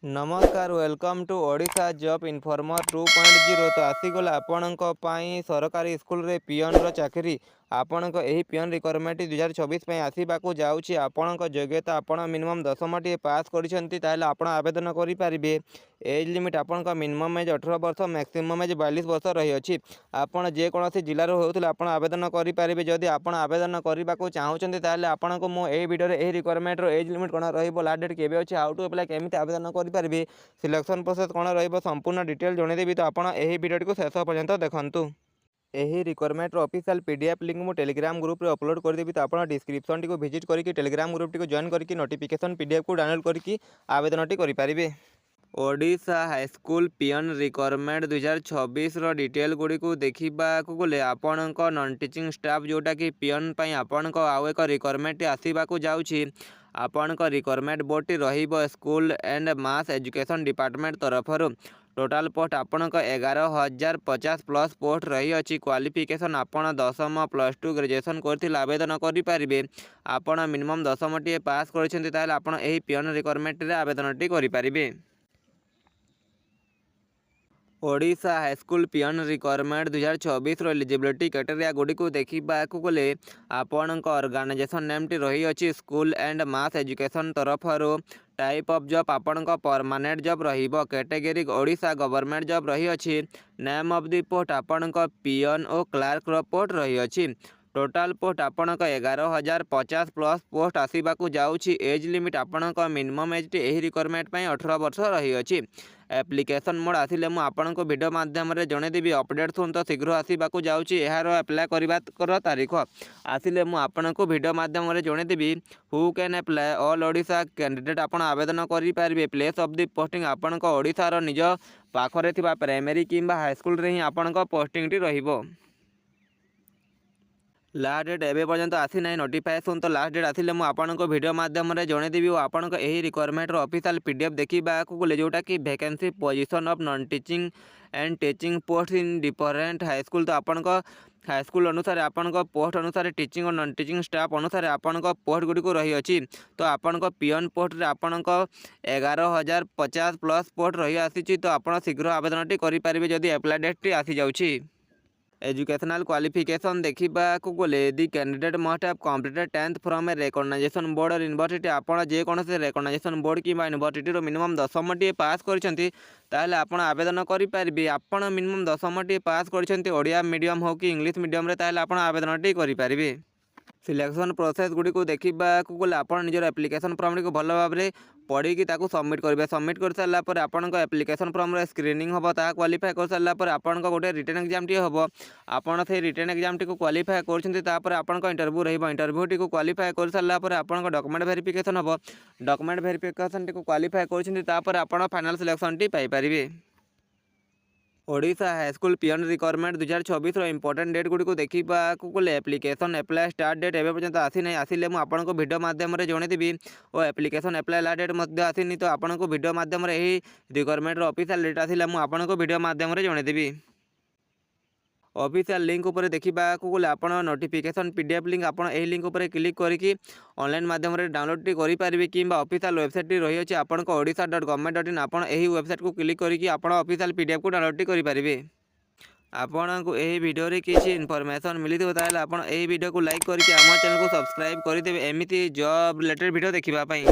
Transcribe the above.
नमस्कार welcome to Odisha job informer 2.0 तो आसीगला आपणक सरकारी स्कूल रे पियन रो चाकरी आपणक एही पियन रिक्वायरमेंट 2024 आसवाक जाऊँगी। आपणक योग्यता आपण मिनिमम 10टी टी पास करिसेंती ताहले आपण आवेदन करि परिबे। एज लिमिट आपणक मिनिमम एज 18 वर्ष मैक्सिमम एज 42 वर्ष रही अछि। आपण जे कोनोसी जिल्ला रो होतले आपण आवेदन करि परिबे। जदि आपण आवेदन करबाको चाहुचंती ताहले आपणक मो एही वीडियो रे एही रिक्वायरमेंट रो एज लिमिट कोन रहइबो, लास्ट डेट केबे अछि, हाउ टू अप्लाई, केमिति आवेदन करि परिबे, सिलेक्शन प्रोसेस कौन रहिबो, संपूर्ण डिटेल जणैदेवी। तो आपण एही वीडियो को शेष पर्यंत देखंतु। एही रिक्वायरमेंट ऑफिशियल पीडीएफ लिंक मु टेलीग्राम ग्रुप रे अपलोड कर देबी। तो आपण डिस्क्रिप्शन टी को विजिट करके टेलीग्राम ग्रुप टी को जॉइन करके नोटिफिकेशन पीडीएफ को डाउनलोड करके आवेदन टी करि परिबे। ओडिशा हाईस्कूल पियन रिक्वायरमेंट 2026 रो डिटेल गुडी को देखिबा को गले आपणक नॉन टीचिंग स्टाफ जोटा कि पियन पई आपणक आउ एक रिक्वायरमेंट आसीबा को जाउछि। आपणक रिक्वायरमेंट बोर्ड रहिबो school and mass education department तरफरु। टोटाल पोस्ट आपणक 11,050 प्लस पोस्ट रही अछि। क्वालिफिकेशन आपण 10म +2 ग्रेजुएशन करथिल आवेदन करि परिबे। आपण मिनिमम 10टी पास करिसेंती ताहले आपण एही पियन रिक्वायरमेंट रे आवेदन टी करि परिबे। ओडिशा हाईस्कूल पियन रिक्वायरमेंट 2024 रो एलिजिबिलिटी क्राइटेरिया गुडी को देखिबा को गले आपणक ऑर्गेनाइजेशन नेम टी रही अछि स्कूल एंड मास एजुकेशन तरफरु। टाइप ऑफ जॉब आपणक परमानेंट जॉब रहिबो। कैटेगरी ओडिशा गवर्नमेंट जॉब रही अछि। नेम ऑफ द पोस्ट आपणक पियन और क्लार्क रो पोस्ट रही अछि। टोटाल पोस्ट आपणक 11,050 प्लस पोस्ट आसीबाकू जाउछि। एज लिमिट आपणक मिनिमम एज टी एही रिक्वायरमेंट पई 18 वर्ष रही अछि। एप्लिकेशन मोड आसिले मु आपणको वीडियो माध्यम रे जणे देबी। अपडेट सुन तो शीघ्र आसीबाकू जाउछि। एहारो अप्लाई करबा तारीख आसिले मु आपणको वीडियो माध्यम रे जणे देबी। Who can apply all Odisha candidate आपण आवेदन करि परिबे। प्लेस ऑफ द पोस्टिंग आपणको ओडिशा रो निज पाखरे थिबा प्राइमरी किंबा हाई स्कूल रे ही आपणको पोस्टिंग टी रहिबो। लास्ट डेट एवं पर्यंत आसी ना नोटिफिकेशन। तो लास्ट डेट आसिले मु आपनको वीडियो माध्यम रे जणे देबी। और आपनको एही रिक्वायरमेंट रो ऑफिशियल पीडीएफ देखिबा को गले जोटा कि vacancy position of non teaching and teaching post in different high school. तो आपनको हाई स्कूल अनुसार आपनको पोस्ट अनुसार टीचिंग और नॉन टीचिंग स्टाफ अनुसार आपनको पोस्ट गुडी को रही अछि। तो आपनको पियन पोस्ट रे आपनको 11,050 प्लस पोस्ट रही आसी। तो आपण शीघ्र आवेदन टी करि परिबे जदि अप्लाई डेट टी आसी जाउछि। एजुकेशनल क्वालिफिकेशन देखा को गले the candidate must have completed 10th from a recognization board or university. आपण जेकोसी रिकॉग्नाइजेशन बोर्ड कि यूनिवर्सिटी मिनिमम 10टी पास करछंती ताहले आपण आवेदन करि परिबे। आपण मिनिमम 10टी पास करछंती ओडिया मीडियम हो कि इंग्लिश मीडियम रे ताहले आपण आवेदन टी करि परिबे। सिलेक्शन प्रोसेस गुडी को देखा को गले आपण निजर एप्लिकेशन फॉर्म को भल भाव में पढ़ी कि सबमिट करेंगे। सबमिट कर सारा पर आपण एप्लिकेशन फॉर्म रे स्क्रीनिंग हम ता क्वालिफाई कर सारा पर आपण गोटे रिटन एग्जाम टी हम। आपण से रिटन एग्जाम टी को क्वालिफाई कर आपण इंटरव्यू रही। इंटरव्यू टी को क्वालिफाई कर सारा पर आपण डॉक्यूमेंट वेरिफिकेशन हम। डॉक्यूमेंट वेरिफिकेशन टी को क्वालिफाई कर आपण फाइनल सिलेक्शन टी पाई परिबे। ओडिशा हाईस्कूल पियन रिक्वायरमेंट 2024 रो इंपोर्टेंट डेट गुडी को देखा को गले एप्लिकेशन अप्लाई स्टार्ट डेट एवं पर्यंत आसी ना। आसिले मु आपनको वीडियो माध्यम रे जणे देबी। और एप्लिकेशन अप्लाई लास्ट डेट मध्य आसीनी। तो आपनको वीडियो माध्यम रे एही रिक्वायरमेंट रो ऑफिशियल डेट आसिले मु आपनको वीडियो माध्यम रे जणे देबी। ऑफिशियल लिंक उपर देखा को गले आपण नोटिफिकेशन पीडीएफ लिंक आपण एही लिंक उपर क्लिक करके ऑनलाइन माध्यम रे डाउनलोड टी करि परिबे। किंबा ऑफिशियल वेबसाइट टी रही अछि आपण odisha.government.in। आपण एही वेबसाइट को क्लिक करके आपण ऑफिशियल पीडीएफ को डाउनलोड टी करि परिबे। आपण को एही वीडियो रे किछि इन्फॉर्मेशन मिली तो ताले आपण एही वीडियो को लाइक करके हमर चैनल को सब्सक्राइब करि देबे एमिति जॉब रिलेटेड वीडियो देखिबा पई।